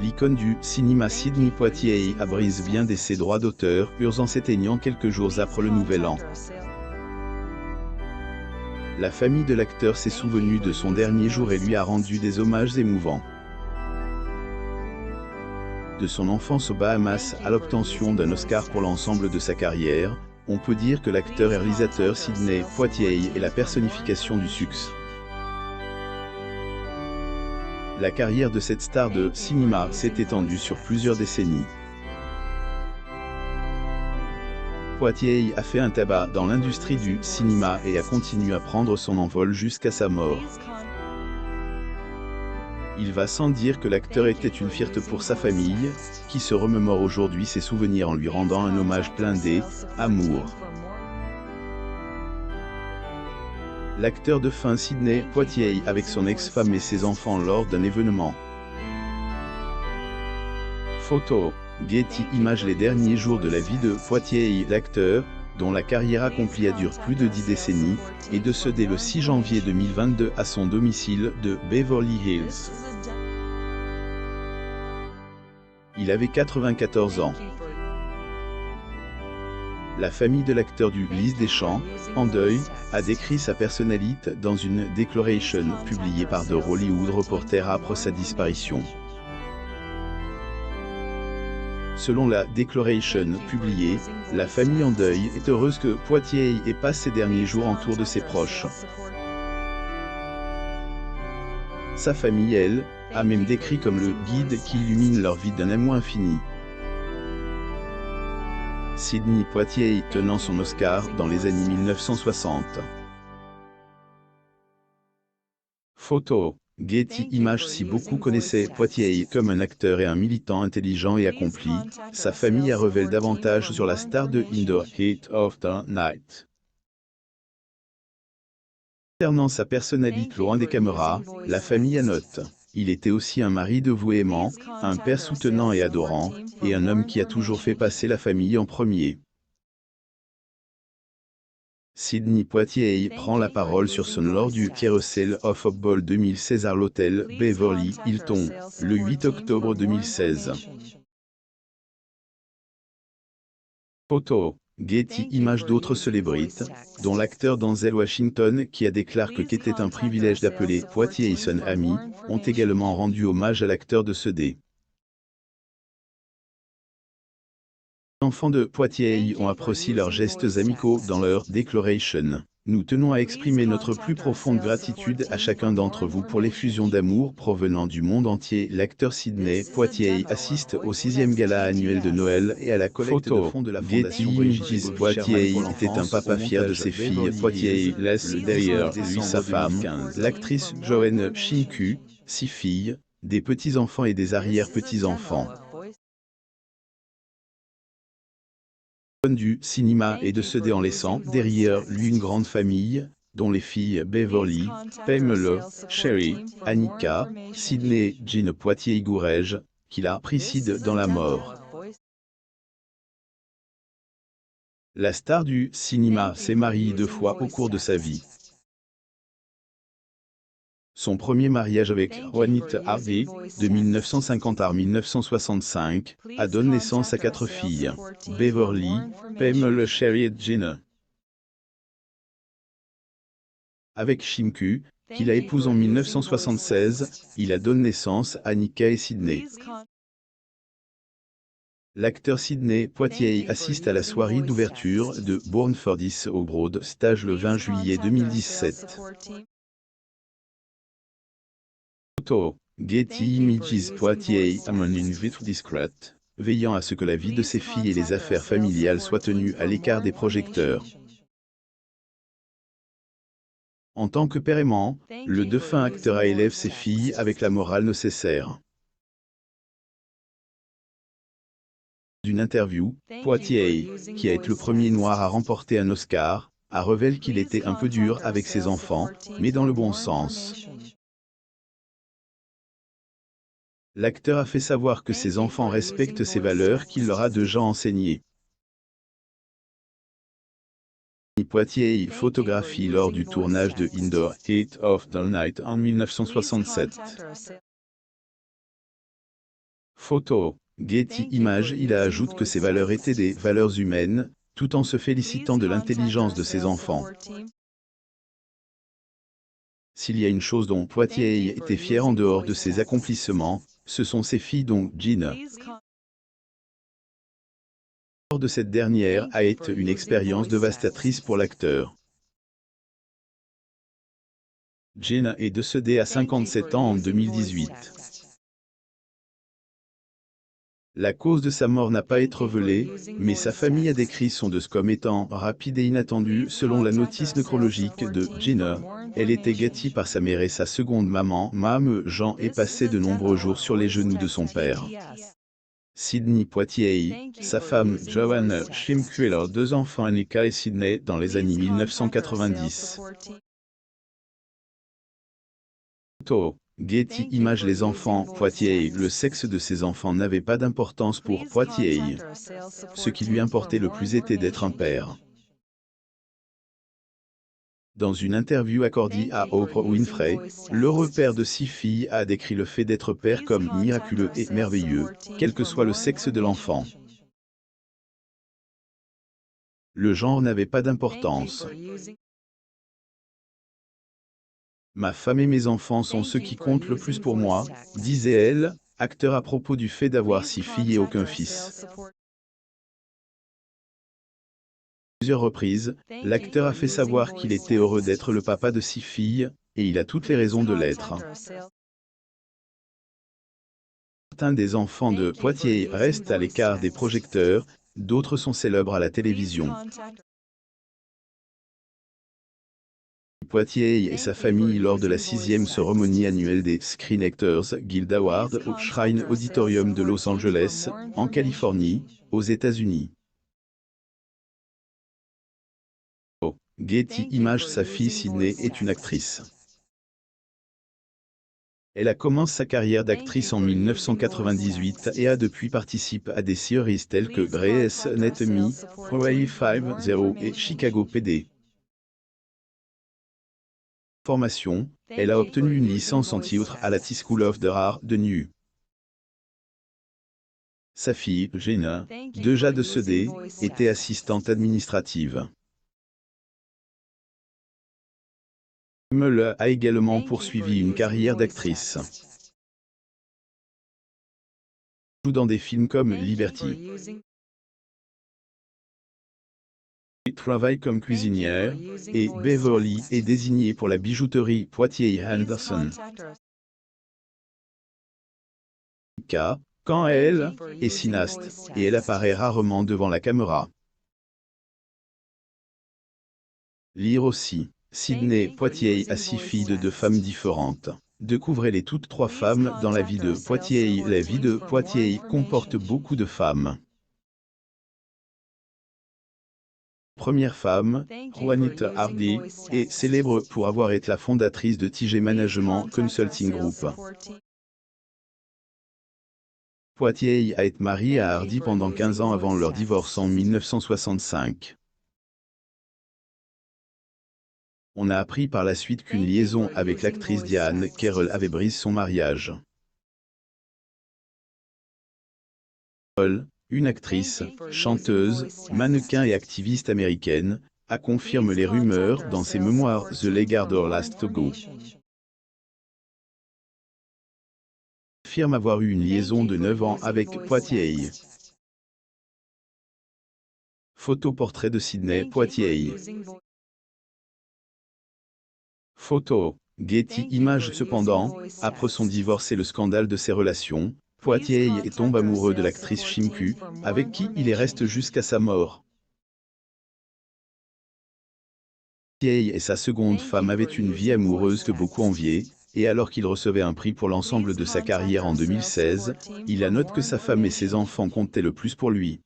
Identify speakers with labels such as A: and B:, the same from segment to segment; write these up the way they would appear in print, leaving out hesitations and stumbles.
A: L'icône du cinéma Sidney Poitier a brisé bien de ses droits d'auteur, en s'éteignant quelques jours après le Nouvel An. La famille de l'acteur s'est souvenue de son dernier jour et lui a rendu des hommages émouvants. De son enfance aux Bahamas à l'obtention d'un Oscar pour l'ensemble de sa carrière, on peut dire que l'acteur et réalisateur Sidney Poitier est la personnification du succès. La carrière de cette star de cinéma s'est étendue sur plusieurs décennies. Poitier a fait un tabac dans l'industrie du cinéma et a continué à prendre son envol jusqu'à sa mort. Il va sans dire que l'acteur était une fierté pour sa famille, qui se remémore aujourd'hui ses souvenirs en lui rendant un hommage plein d'amour. L'acteur de fin Sidney Poitier avec son ex-femme et ses enfants lors d'un événement. Photo, Getty Images. Les derniers jours de la vie de Poitier, l'acteur, dont la carrière accomplie a duré plus de 10 décennies, est décédé le 6 janvier 2022 à son domicile de Beverly Hills. Il avait 94 ans. La famille de l'acteur du Lys Deschamps, en deuil, a décrit sa personnalité dans une déclaration publiée par The Hollywood Reporter après sa disparition. Selon la déclaration publiée, la famille en deuil est heureuse que Poitier ait passé ses derniers jours autour de ses proches. Sa famille, elle, a même décrit comme le guide qui illumine leur vie d'un amour infini. Sidney Poitier tenant son Oscar dans les années 1960. Photo, Getty Images. Si beaucoup connaissaient Poitier comme un acteur et un militant intelligent et accompli, sa famille a révélé davantage sur la star de In the Heat of the Night. Concernant sa personnalité loin des caméras, la famille annote: il était aussi un mari dévoué aimant, un père soutenant et adorant, et un homme qui a toujours fait passer la famille en premier. Sidney Poitier prend la parole sur son lors du Carousel of Football 2016 à l'hôtel Beverly Hilton, le 8 octobre 2016. Photo, Getty Images. D'autres célébrités, dont l'acteur Denzel Washington qui a déclaré que qu'était un privilège d'appeler Poitier son ami, ont également rendu hommage à l'acteur décédé. Les enfants de Poitier ont apprécié leurs gestes amicaux dans leur déclaration. Nous tenons à exprimer notre plus profonde gratitude à chacun d'entre vous pour l'effusion d'amour provenant du monde entier. L'acteur Sidney Poitier assiste au 6e gala annuel de Noël et à la collecte de fonds de la Fondation Images. Poitier était un papa fier de ses filles. Poitier laisse derrière lui sa femme, l'actrice Joanne Shinku, 6 filles, des petits-enfants et des arrière-petits-enfants. Du cinéma est décédé en laissant derrière lui une grande famille, dont les filles Beverly, Pamela, Sherry, Annika, Sidney et Jean Poitier-Gourèges, qui la précède dans la mort. La star du cinéma s'est mariée 2 fois au cours de sa vie. Son premier mariage avec Juanita Harvey, de 1950 à 1965, a donné naissance à 4 filles: Beverly, Pamela, Sherry et Jean. Avec Shinku, qu'il a épousé en 1976, il a donné naissance à Annika et Sidney. L'acteur Sidney Poitier assiste à la soirée d'ouverture de Born for This au Broad Stage le 20 juillet 2017. Photo, Getty Images. Poitier amène une vie discrète, veillant à ce que la vie de ses filles et les affaires familiales soient tenues à l'écart des projecteurs. En tant que père aimant, le défunt acteur élève ses filles avec la morale nécessaire. D'une interview, Poitier, qui a été le premier noir à remporter un Oscar, a révélé qu'il était un peu dur avec ses enfants, mais dans le bon sens. L'acteur a fait savoir que ses enfants respectent ses valeurs qu'il leur a déjà enseignées. Poitier photographie lors du tournage de In the Heat of the Night en 1967. Photo. Getty Images. Il ajoute que ces valeurs étaient des valeurs humaines, tout en se félicitant de l'intelligence de ses enfants. S'il y a une chose dont Poitier était fier en dehors de ses accomplissements, ce sont ses filles dont Gina. Lors de cette dernière a été une expérience dévastatrice pour l'acteur. Gina est décédée à 57 ans en 2018. La cause de sa mort n'a pas été révélée, mais sa famille a décrit son décès comme étant rapide et inattendu. Selon la notice nécrologique de Gina, elle était gâtée par sa mère et sa seconde maman, Mme Jean, et passait de nombreux jours sur les genoux de son père. Sidney Poitier, sa femme Joanne Shimku et leurs deux enfants Annika et Sidney dans les années 1990. Photo. Getty Images. Les enfants Poitier. Le sexe de ses enfants n'avait pas d'importance pour Poitier. Ce qui lui importait le plus était d'être un père. Dans une interview accordée à Oprah Winfrey, l'heureux père de 6 filles a décrit le fait d'être père comme miraculeux et merveilleux, quel que soit le sexe de l'enfant. Le genre n'avait pas d'importance. Ma femme et mes enfants sont ceux qui comptent le plus pour moi, disait-elle, acteur à propos du fait d'avoir 6 filles et aucun fils. Plusieurs reprises, l'acteur a fait savoir qu'il était heureux d'être le papa de 6 filles, et il a toutes les raisons de l'être. Certains des enfants de Poitier restent à l'écart des projecteurs, d'autres sont célèbres à la télévision. Poitier et sa famille lors de la 6e cérémonie annuelle des Screen Actors Guild Awards au Shrine Auditorium de Los Angeles, en Californie, aux États-Unis. Getty Images. Sa fille Sidney est une actrice. Elle a commencé sa carrière d'actrice en 1998 et a depuis participé à des séries telles que Grey's Anatomy, Hawaii 5-0 et Chicago PD. Formation, elle a obtenu une licence en théâtre à la T School of the Arts de New. Sa fille, Gina, déjà décédée, était assistante administrative. Muller a également poursuivi une carrière d'actrice. Elle joue dans des films comme Liberty. Elle travaille comme cuisinière, et Beverly est désignée pour la bijouterie Poitier Henderson. Quand elle est cinéaste, et elle apparaît rarement devant la caméra. Lire aussi. Sidney Poitier a 6 filles de 2 femmes différentes. Découvrez-les toutes 3 femmes dans la vie de Poitier. La vie de Poitier comporte beaucoup de femmes. Première femme, Juanita Hardy, est célèbre pour avoir été la fondatrice de TG Management Consulting Group. Poitier a été mariée à Hardy pendant 15 ans avant leur divorce en 1965. On a appris par la suite qu'une liaison avec l'actrice Diane Carroll avait brisé son mariage. Une actrice, chanteuse, mannequin et activiste américaine, a confirmé les rumeurs dans ses mémoires The Legard of Last to Go. Affirme avoir eu une liaison de 9 ans avec Poitier. Photo-portrait de Sidney Poitier. Photo. Getty Images. Cependant, après son divorce et le scandale de ses relations, Poitier tombe amoureux de l'actrice Shimku, avec qui il reste jusqu'à sa mort. Poitier et sa seconde femme avaient une vie amoureuse que beaucoup enviaient, et alors qu'il recevait un prix pour l'ensemble de sa carrière en 2016, il note que sa femme et ses enfants comptaient le plus pour lui.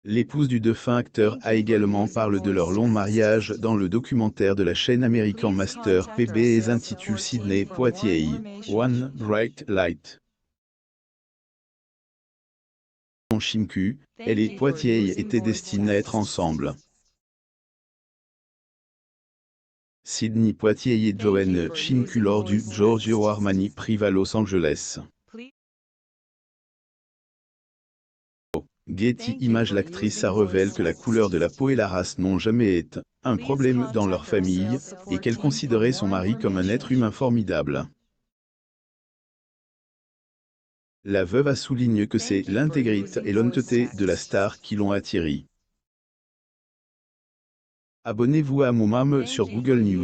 A: L'épouse du défunt acteur a également parlé de leur long mariage dans le documentaire de la chaîne American Master PBS intitulé Sidney Poitier, One Bright Light. En Shimku, elle et Poitier étaient destinés à être ensemble. Sidney Poitier et Joanne Chinku lors du Giorgio Armani Prive à Los Angeles. Getty Images. L'actrice a révélé que la couleur de la peau et la race n'ont jamais été un problème dans leur famille, et qu'elle considérait son mari comme un être humain formidable. La veuve a souligné que c'est l'intégrité et l'honnêteté de la star qui l'ont attirée. Abonnez-vous à Mon Mam sur Google News.